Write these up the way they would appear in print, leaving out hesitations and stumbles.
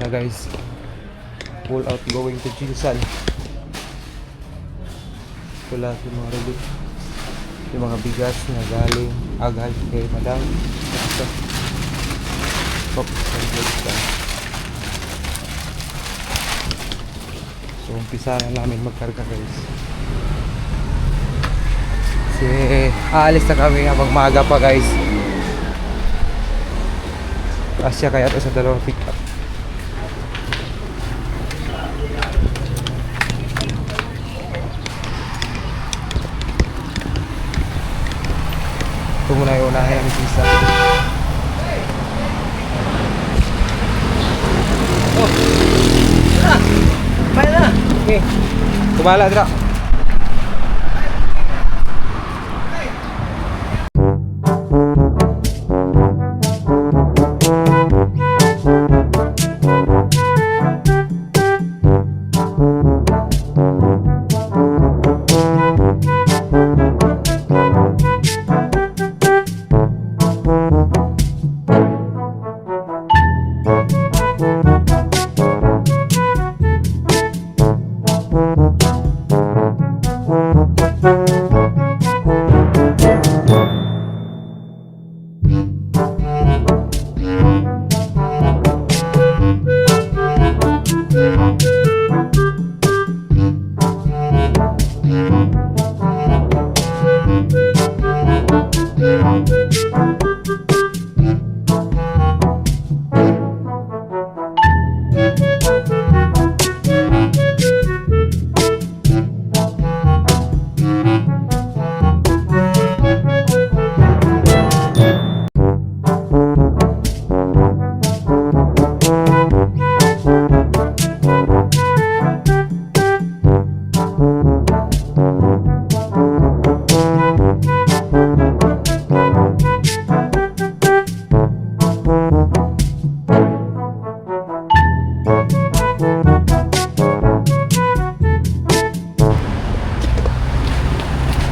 na guys. Full out going to Jinsan. Ito lahat yung mga relief. Yung mga bigas na galing agad kay madam. Ito. Focus on goods lang. So umpisa na namin magkarga guys. Kasi aalis na kami habang maaga pa guys. Asya kaya ito sa dalawang pick up. Ito muna yung unahin namin sisa. Oh! Tara! Kaya na! Okay. Kumala, tira.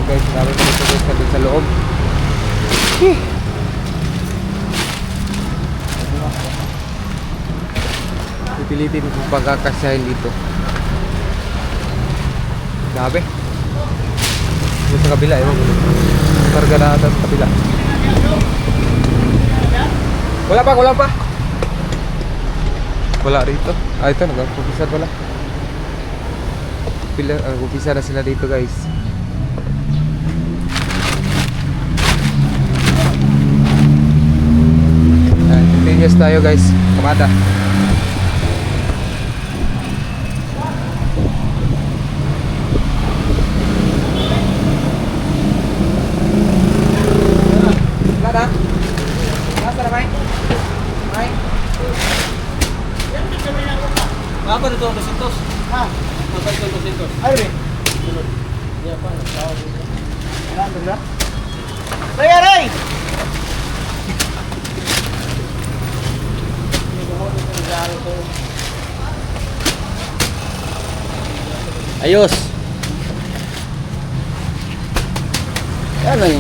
Guys, marami na dito guys natin sa loob. Pipilitin kung pagkakasyahin dito. Grabe. Dito sa kabila, ewan ko. Karga na ata sa kabila. Wala pa. Wala rito. Ah, ito, nag-umpisa pala. Nag-umpisa na sila dito guys. Continuous tayo guys, kamada. Nada? Nasa na, Mike? Mike? Apa dito ang 200? Ha? Apa dito ang 200? Ay, rin. Iya pa, tawag dito. Nandun na? Ray, Ray! Ayos. Yan lang. Yo.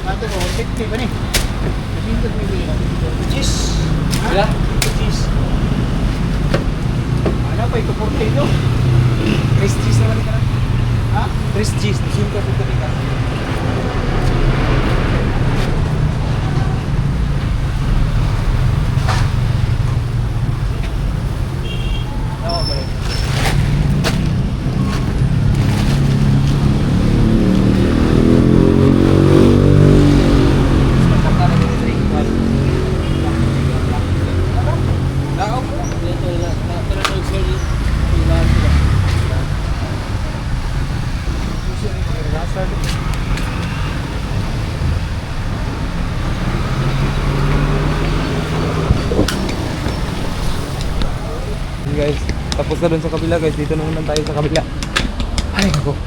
Ito mo, 50 ba ni? 50 cheese. Ya. Cheese. Ano pa ito, 40 ito? 3 cheese naman ka na? Ha? 3 cheese, 5 ka. Oo, balik. Guys, tapos na dun sa kabila guys, dito naman tayo sa kabila. Ay nako.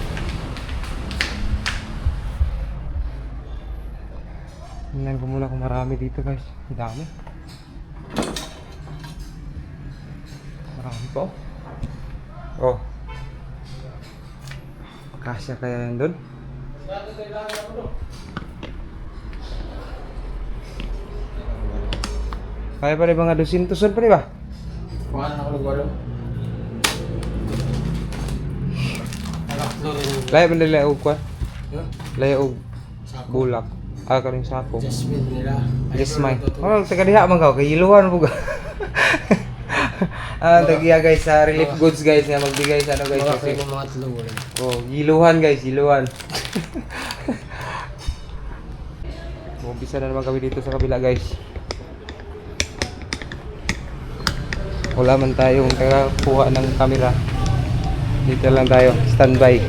Tingnan ko muna kung marami dito guys. Ang dami. Marami po. Oh. Kasya kaya yan doon? Kaya pa rin mga 200 pa rin ba? Kuha na ako nagwalo. Laya ba nila og kwan? Huh? Laya og Sako. bulak. Karing sako. Jasmine nila. Yes, may. Oh, taga diha man ka kay iluhan mo ga. Tagiya guys sa relief goods guys nga magbigay sa ano guys Mga kasi. kayo mga tulungan. Oh, iluhan guys, iluhan. Umpisa na naman kami dito sa kabila guys. Wala man tayong kuha ng camera. Dito lang tayo, standby.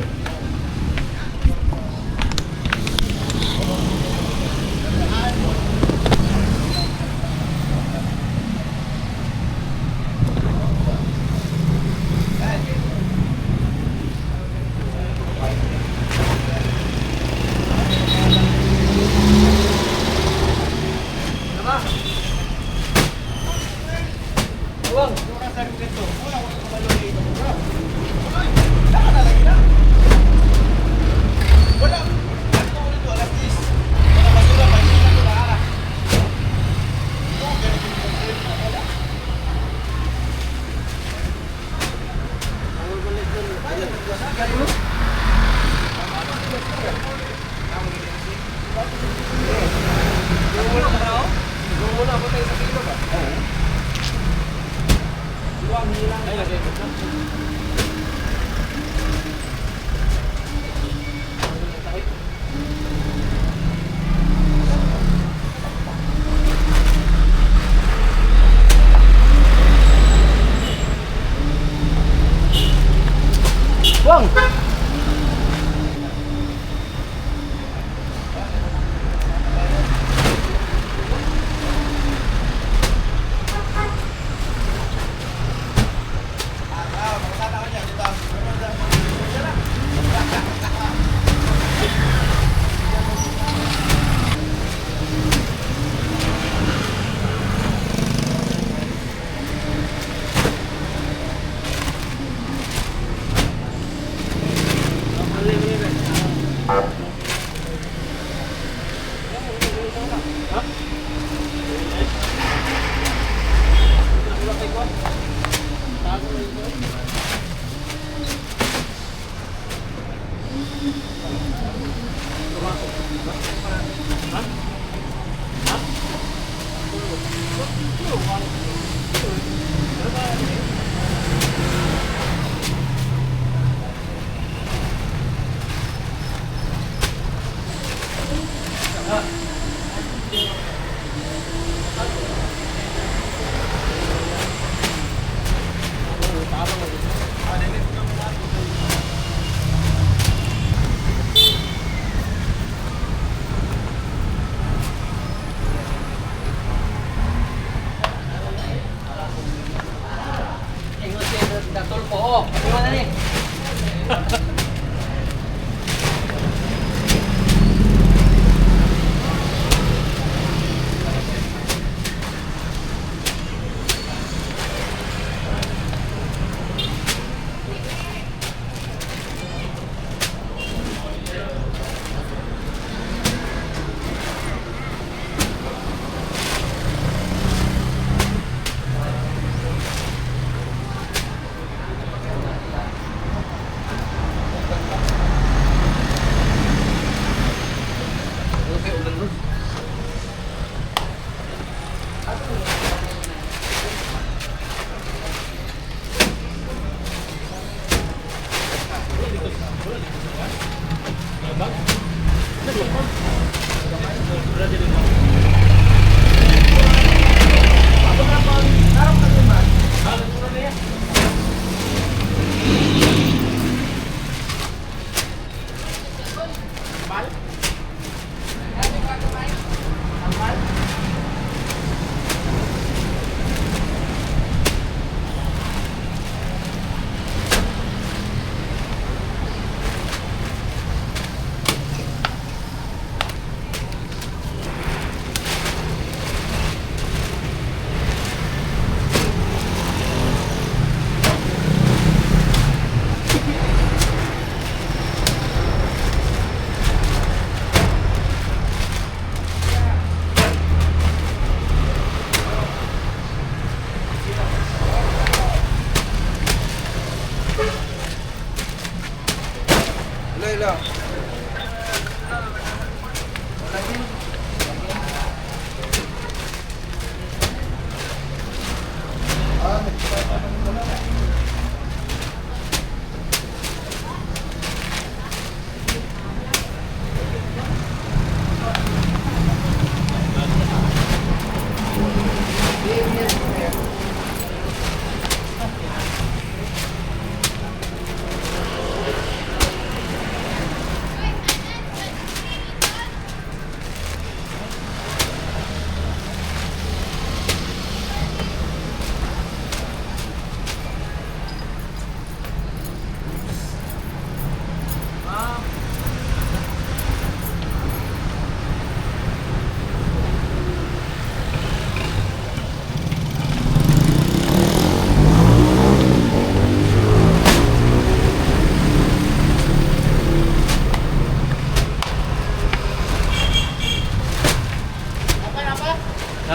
Bang! Datol po. Oh, iwan na ni.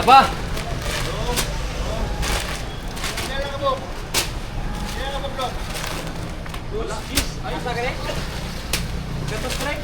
ba? Ayos na kaya? Gatos strike?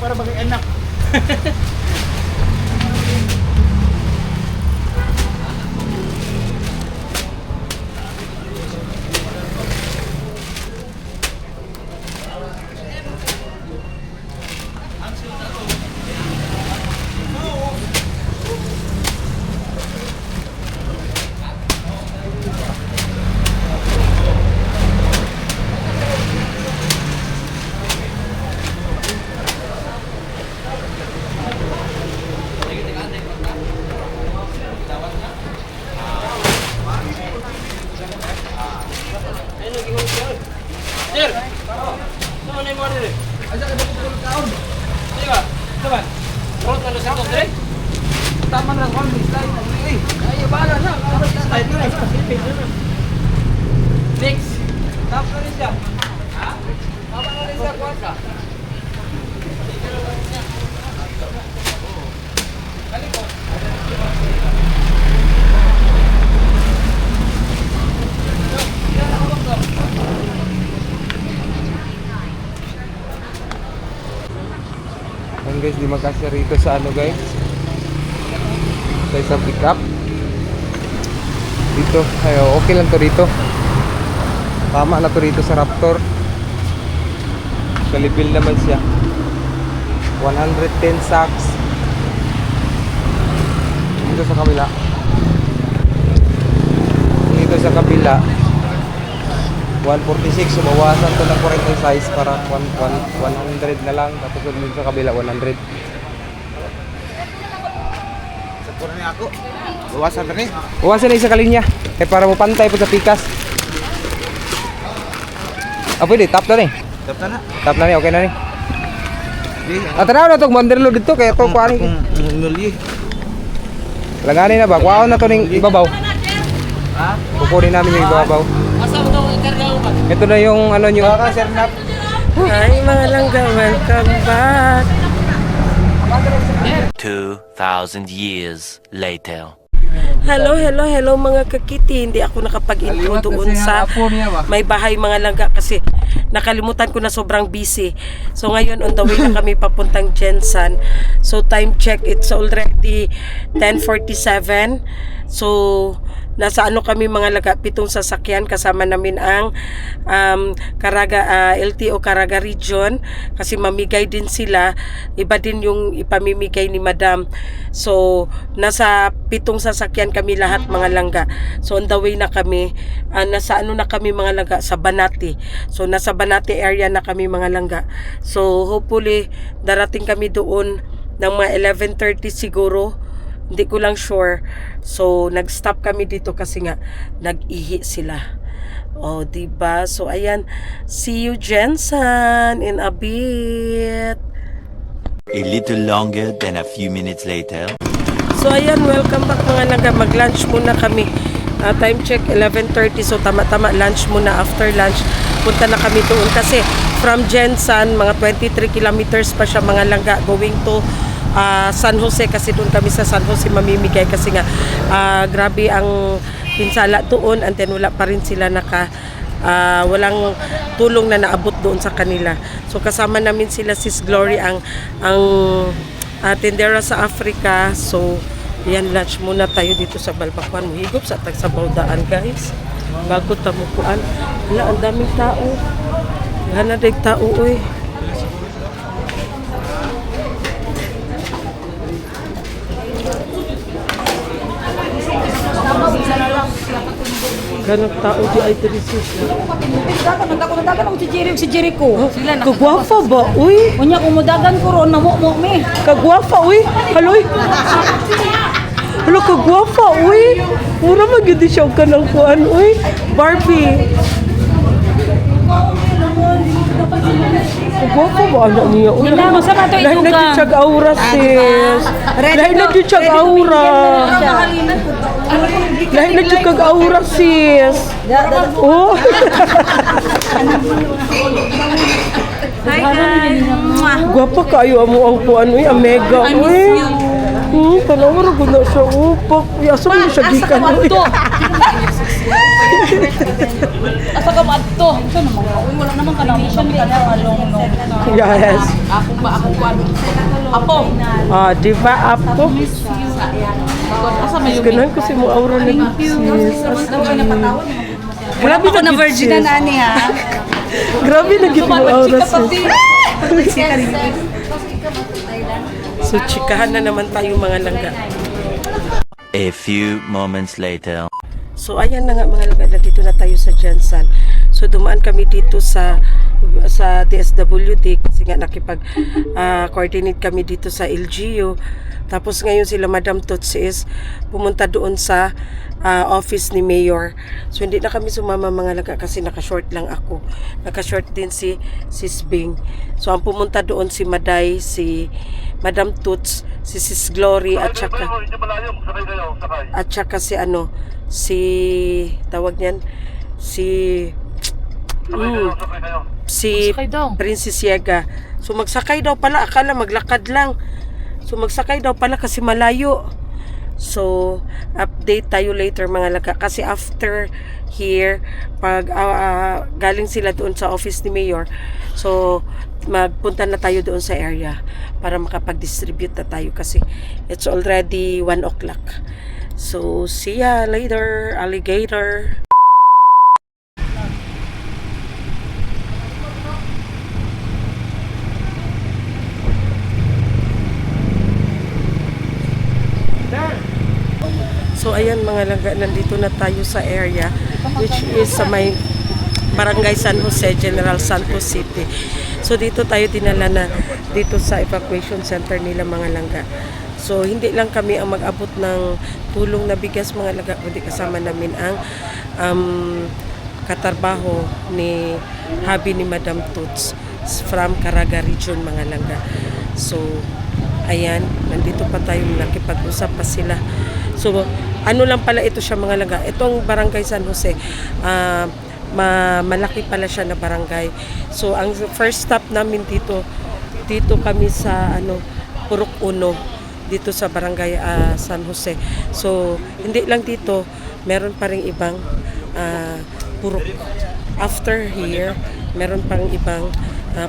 Para bagay anak. Sir! Saan na yung mga nila? Asa ka dapat tulog kaon? Sige ba? Ito ba? Road na lusang ko, Dre? Tama na lang, may slide na. Ay, bahala na. Slide na. Next. Tap na rin siya. Ha? Tama na rin siya, kuwan ka. Ayan guys, di magkasya rito sa ano guys, sa isang pickup dito. Ay, okay lang to dito, tama na to dito sa Raptor. Kalibil naman siya, 110 sacks. Dito sa kabila, dito sa kabila 146, sumawasan to ng 40 size para 100 na lang, tapos dito sa kabila 100. Sa pura niya ako. Bawasan na rin. Uwasan na isa kalinya para mo pantay po sa pikas. Pwede, tap na rin. Tapos na. Tap na rin, okay na rin. Di. Tanaw na itong banderlo dito, kaya ito kuhaan. Nuli. Langanin na ba? Kuhaan na ito ng ibabaw. Ha? Kukunin namin yung ibabaw. Asa mo daw ikarga mo ba? Ito na yung ano nyo. Sir Nap. Hi mga langga, welcome back. 2,000 years later. Hello mga kakiti. Hindi ako nakapag-intro doon sa may bahay mga langga kasi nakalimutan ko na sobrang busy. So ngayon on the way na kami papuntang Jensan. So time check, it's already 10:47. So nasa ano kami mga laga, 7 sasakyan kasama namin ang LTO Caraga Region kasi mamigay din sila, iba din yung ipamimigay ni Madam. So nasa 7 sasakyan kami lahat mga langga. So on the way na kami, nasa ano na kami mga langga, sa Banati. So nasa Banati area na kami mga langga. So hopefully darating kami doon ng mga 11:30 siguro. Hindi ko lang sure. So, nag-stop kami dito kasi nga nag-ihi sila. Oh, diba? So, ayan. See you, Jensen, in a bit. A little longer than a few minutes later. So, ayan. Welcome back mga langga. Mag-lunch muna kami. Time check, 11:30. So, tama-tama lunch muna. After lunch, punta na kami doon kasi from Jensan, mga 23 kilometers pa siya mga langga going to San Jose, kasi doon kami sa San Jose mamimigay kasi nga grabe ang pinsala doon, and then wala pa rin sila walang tulong na naabot doon sa kanila. So kasama namin sila Sis Glory, ang tindera sa Africa. So yan, lunch muna tayo dito sa Balbakuan. Muhigop sa Tagsabawdaan, guys, bago tamukuan. Wala, ang daming tao. Wala na dahil tao, oy. Ganang tao di ay dirisis. Dagan ako si Jericho. Sila na. Kagwafa ba, uy? Unya kumudagan ko ron namo me. Kagwafa, uy. Haloy. Halo, kagwafa, uy. Mura magindi siya ka ng kuan, uy. Barbie. Kagwafa ba anak niya? Uy, Hindi mo sa mato lahi ito na ka. di siyag aura, sis. Lahi na di siyag aura. Lahi na di siyag aura, sis. Oh. Hi guys. Gwapa kayo amo ang kuan, uy. Mega, uy. Tanaw ra gud na siya upak. Asa mo siya gikan, uy. Asa ka madto? Ito naman. Uy, wala naman connection ka na long. Yes. Ako kuan. Apo. Di ba, Apo? Asa may Ganahan ko si mo aura na sis. Grabe ako na virgin na nani ha. Grabe na gid mo aura sis. So, chikahan na naman tayo mga langga. A few moments later. So, ayan na nga mga langga, dito na tayo sa Jensan. So, dumaan kami dito sa DSWD kasi nga nakipag-coordinate kami dito sa LGU. Tapos ngayon sila Madam Tots is pumunta doon sa office ni Mayor. So hindi na kami sumama mga langga kasi naka-short lang ako. Naka-short din si Sis Bing. So ang pumunta doon si Maday, si Madam Tots, si Sis Glory at saka si tawag niyan si Princess Yega. So magsakay daw pala, akala maglakad lang. So magsakay daw pala kasi malayo. So update tayo later mga langga kasi after here pag galing sila doon sa office ni Mayor, so magpunta na tayo doon sa area para makapag-distribute na tayo kasi it's already 1 o'clock. So see ya later, alligator. So ayan mga langga, nandito na tayo sa area which is sa may Barangay San Jose, General Santos City. So dito tayo dinala na dito sa evacuation center nila mga langga. So hindi lang kami ang mag-abot ng tulong na bigas mga langga, kundi kasama namin ang katarbaho ni habi ni Madam Tots from Caraga region mga langga. So ayan, nandito pa tayo, nakipag-usap pa sila. So ano lang pala ito siya mga langga, itong Barangay San Jose, malaki pala siya na barangay. So ang first stop namin dito kami sa Purok Uno, dito sa Barangay San Jose. So hindi lang dito, meron pa ring ibang purok. After here, meron pang ibang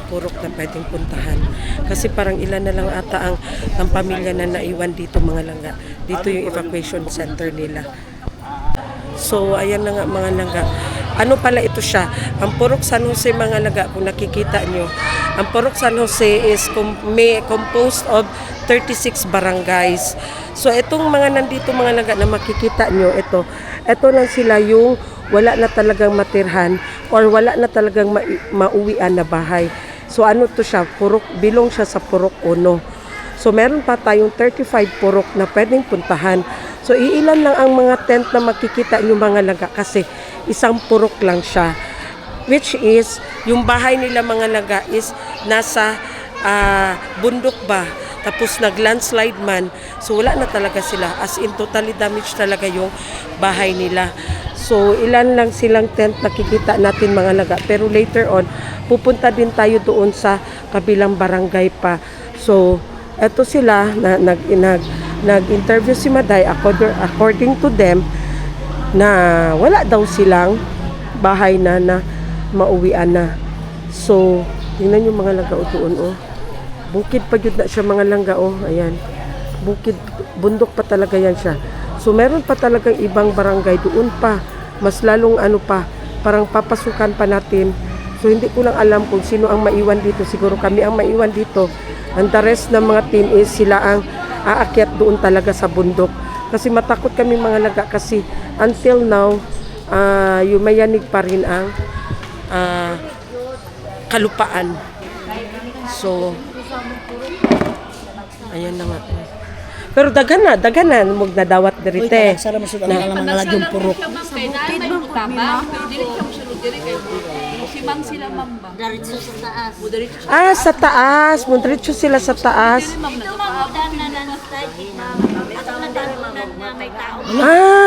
purok na pwedeng puntahan. Kasi parang ilan na lang ata ang pamilya na naiwan dito mga langga. Dito yung evacuation center nila. So ayan na nga mga langga. Ano pala ito siya? Ang Purok San Jose mga langga, kung nakikita nyo, ang Purok San Jose is composed of 36 barangays. So itong mga nandito mga langga na makikita nyo, ito lang sila yung wala na talagang matirhan or wala na talagang mauwian na bahay. So ano to siya? Bilong siya sa Purok Uno. So meron pa tayong 35 purok na pwedeng puntahan. So iilan lang ang mga tent na makikita nyo mga langga kasi isang purok lang siya. Which is, yung bahay nila mga langga is nasa bundok ba? tapos nag-landslide man, so wala na talaga sila. As in, totally damaged talaga yung bahay nila. So, ilan lang silang tent nakikita natin mga laga. Pero later on, pupunta din tayo doon sa kabilang barangay pa. So, eto sila, nag-interview si Maday, according to them, na wala daw silang bahay na mauwian na. So, tingnan yung mga laga doon, oh. Bukid pa yun na siya mga langga, oh. Ayan. Bukid, bundok pa talaga yan siya. So, meron pa talagang ibang barangay doon pa. Mas lalong parang papasukan pa natin. So, hindi ko lang alam kung sino ang maiwan dito. Siguro kami ang maiwan dito. And the rest ng mga team is sila ang aakyat doon talaga sa bundok. Kasi matakot kami mga laga. Kasi until now, yumayanig pa rin ang kalupaan. So, ayan na nga. Pero daghan na magdadawat dirite. Sara masud ang mga lagyong purok. Bukid man po tama. Dili siya masunod dili kay Simang sila mamba. Diretso sa taas. Sa taas. Mundiretso sila sa taas.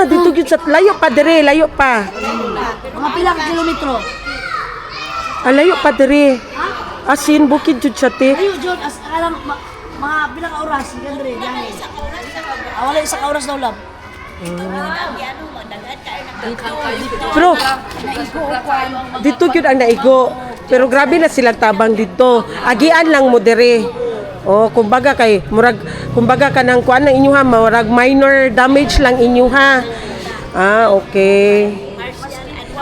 Dito gyud sa layo pa dire, layo pa. Mga pilang kilometro. Layo pa dire. Asin bukid jud siya te. Ayo jud as alam mga pilang oras gandre gani. Wala isa ka oras daw lab. Pero dito gyud ang naigo. Pero grabe na silang tabang dito. Agian lang mo dire. Kumbaga kumbaga kanang kuan ng inyuha, murag minor damage lang inyuha. Okay.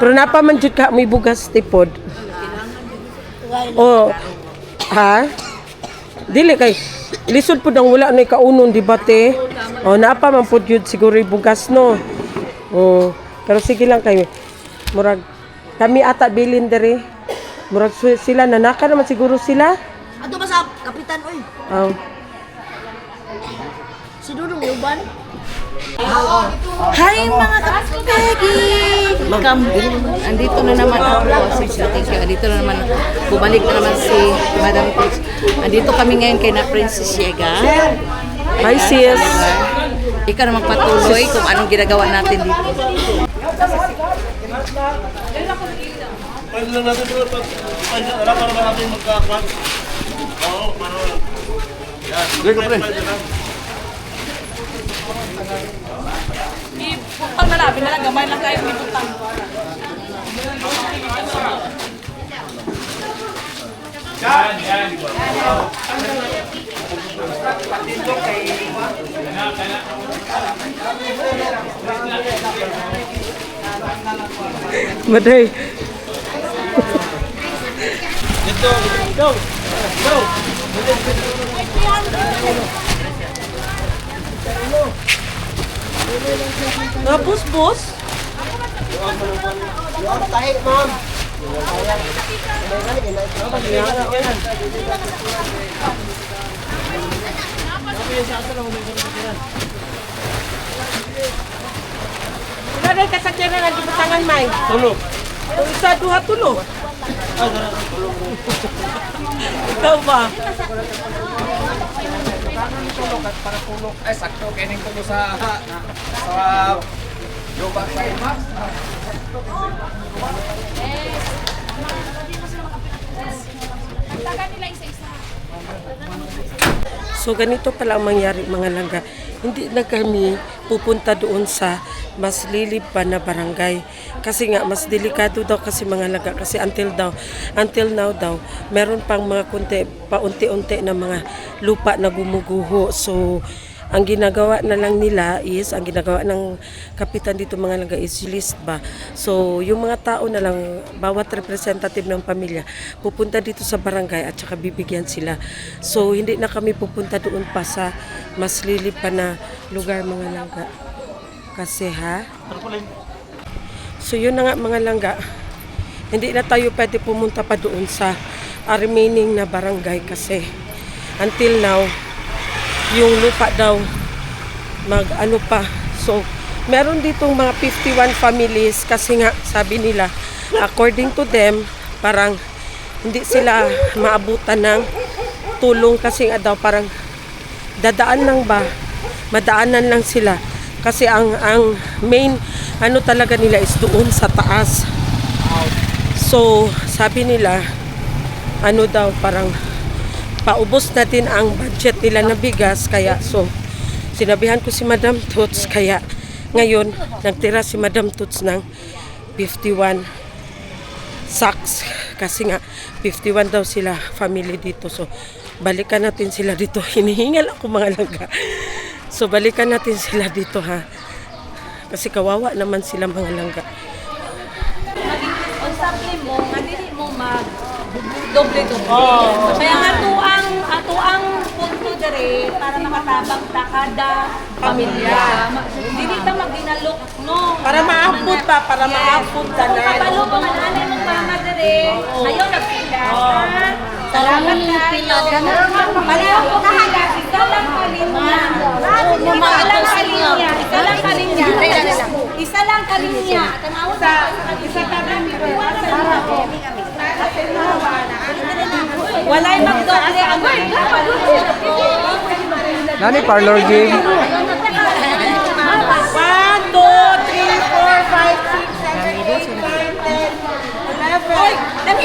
Pero napa man jud ka may bugas tipod. Dili kay lisod pud ang wala na kaunon di ba te? Napa man pud yun siguro bugas no. Pero sige lang kay murag kami ata bilin dere. Murag sila nanaka naman siguro sila. Ato ba sa kapitan oy? Si Dudong uban. Hi mga kapatid! Andito na naman ako. Andito na naman. Bumalik na naman si Madam Coach. Andito kami ngayon kay na Princess Yega. Hi sis. Ikaw na magpatuloy kung anong ginagawa natin dito. Pwede lang natin ito. Alam para natin magkaklag. Oo, para. Yan. Sige, pre. Pag nalabi na lang, gamay lang kayo piputang. Maday. Go! Tapos boss. Tahi ma'am. Kada kasakyan na lagi patangan may. Tulog. Isa duha tulo. Ikaw ba? Para tulog. Ay, sakto. Kining ko sa yoga sa imas. So ganito pala ang mangyari mga langga. Hindi na kami pupunta doon sa mas lilib pa na barangay. Kasi nga mas delikado daw kasi mga langga. Kasi until now daw, meron pang mga paunti-unti na mga lupa na gumuguho. So ang ginagawa na lang nila is, ang ginagawa ng kapitan dito mga langga is list ba. So, yung mga tao na lang, bawat representative ng pamilya, pupunta dito sa barangay at saka bibigyan sila. So, hindi na kami pupunta doon pa sa mas lilip pa na lugar mga langga. Kasi So, yun na nga mga langga. Hindi na tayo pwede pumunta pa doon sa remaining na barangay kasi until now, yung lupa daw mag-ano pa. So, meron ditong mga 51 families kasi nga sabi nila, according to them, parang hindi sila maabutan ng tulong kasi nga daw parang dadaan lang ba? Madaanan lang sila. Kasi ang main ano talaga nila is doon sa taas. So, sabi nila, ano daw, parang paubos natin ang budget nila na bigas. Kaya, so, sinabihan ko si Madam Toots. Kaya, ngayon, nagtira si Madam Toots ng 51 sacks. Kasi nga, 51 daw sila family dito. So, balikan natin sila dito. Hinihingal ako mga langga. So, balikan natin sila dito, ha. Kasi kawawa naman sila mga langga. Unsapli mo, nga dili mo mag-doble-doble. Kaya ato ang punto dere para makatabang ta kada pamilya. Dili ta magdinalok, no? Para maabot pa, para maabot ka Kung na. kapalo mo mananay mong mama dere, ayaw nagpila. Salamat kayo. Pareho ko kahanga, ikaw lang kalinya. Isa lang kalinya. Isa lang kalinya. Isa walay magdoble ang Nani parlor game? 1, 2, 3, 4, 5, 6, 7, 8, 9, 10, 11,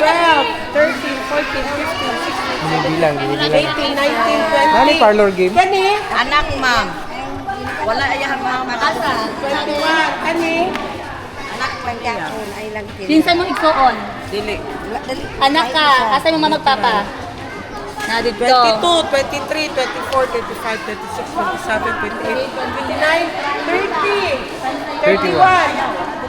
12, 13, 14, 15, 16, Bilang. 18, 19, 20. Nani parlor game? Kani? anak, ma'am. Wala ayang mga matasa. 21. Kani? Anak lang yakon ay lang kin. Pinsan mo ikuon. Dili. Anak ka, asa mo magpapa? Na dito. 22, 23, 24, 25, 26, 27, 28, 29, 30, 31.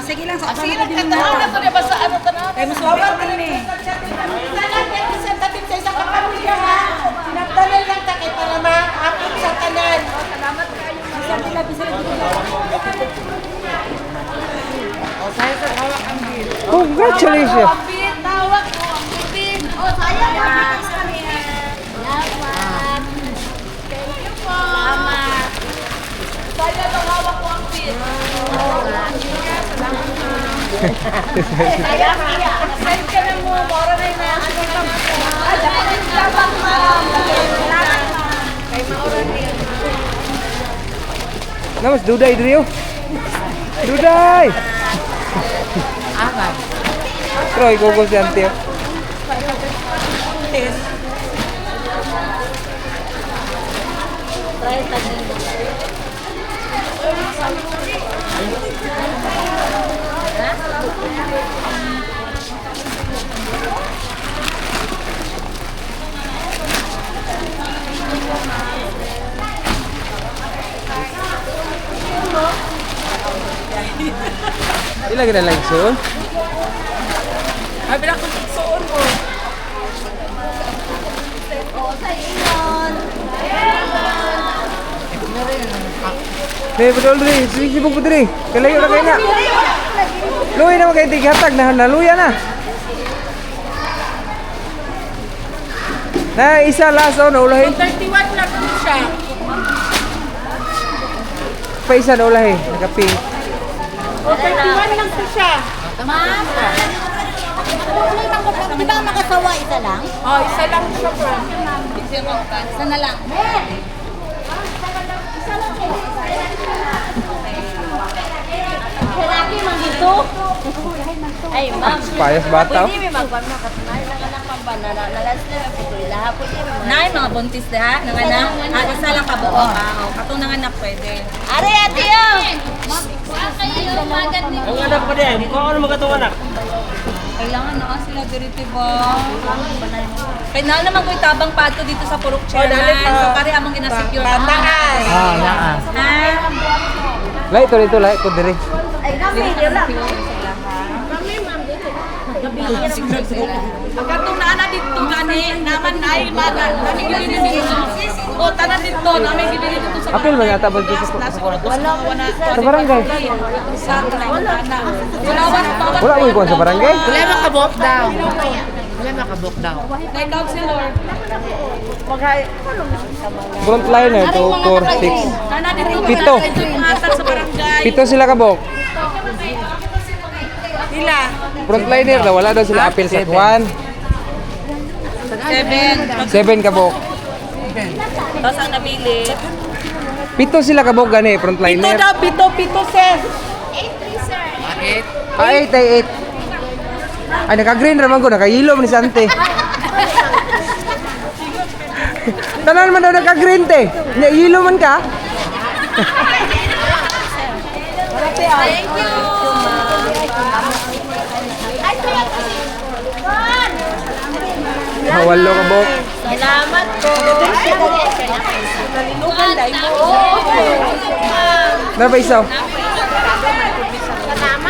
Sige lang, sige lang. Katahan na to na ba sa ano ka na? Ay, masubit din eh. Salamat yan sa tatip sa isang kapamilya, ha? Sinagdalan lang takay para maapit sa kanan. Salamat kayo. Congratulations! Pin, tawag ko. Pin. Oh, sayang na. Salamat. Thank you po. Salamat. Sayang na hawak ko ang pin. Sayang niya. Send ka na mo. Mora na yung ano ka mo. Salamat, ma'am. Salamat, ma'am. Kay maura niya. Namas, Duday, Drio. Duday! Troy, gugol si Antio. Ilagay na lang soon. Ay, bilang kong suon mo. May padol diri, sibog po diri. Kalayo na kayo na. Luwi na magkaintig hatag na naluya na. Na isa last na ulahin. 31 lang po siya. Pa isa na ulahin. Naka-pink. 31 lang po siya. Ma'am. Di ba makasawa isa lang? Oh, isa lang siya po. Isa na lang. Lalaki man dito. Ay, ma'am. Payas bata. Pwede may magwan mo katunay lang anak pang banana. Nalas na lang po. Lahapon din. Nay, mga buntis ha? Nanganak? Isa lang kabuo. Katong nanganak pwede. Are, ate, oh. Ang anak pa din, kung ano magatong anak? Kailangan na sila diriti ba? Kaya na naman ko itabang pato dito sa Purok Chairman. So, pare among ginasecure. Pataas. Ah, naa. Ha? Lai to dito lai ko diri. Ay, kami, yun lang. Pagkatong naana dito gani, naman ay magal. Kami gilili dito. O, tanan dito. Namin gilili dito sa Apil man yata ba dito sa sa barangay? Wala. Wala mo ikuan sa barangay? Wala makabot daw. May counselor. Frontliner, 2, 4, 6. Nana, dito. Pito. Pangatag sa barangay. Pito sila kabok. Sila. Frontliner na wala daw sila appeal sa 1. 7. 7 kabok. Tapos ang nabili. Pito sila kabok gani, Pito frontliner. daw, pito, sir. 8 ay 8. Ay, naka-green naman ko, naka-yellow man ni Sante. Tanan man daw naka-green te. Yellow man ka? Thank you. Walo kabok. Salamat po. Nalinugan dahil mo. Napa isaw?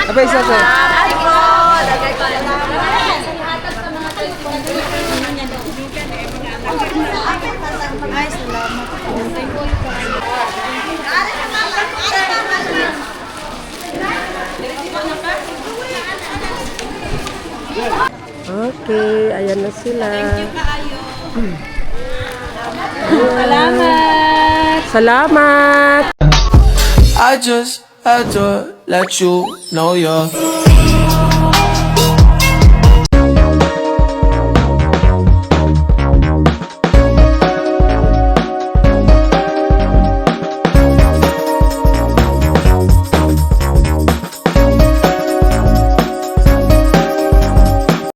Napa isaw sir? Salamat po. Lagay ko. Ay, salamat. Okay, ayan na sila. Salamat. Salamat! I just had to let you know you're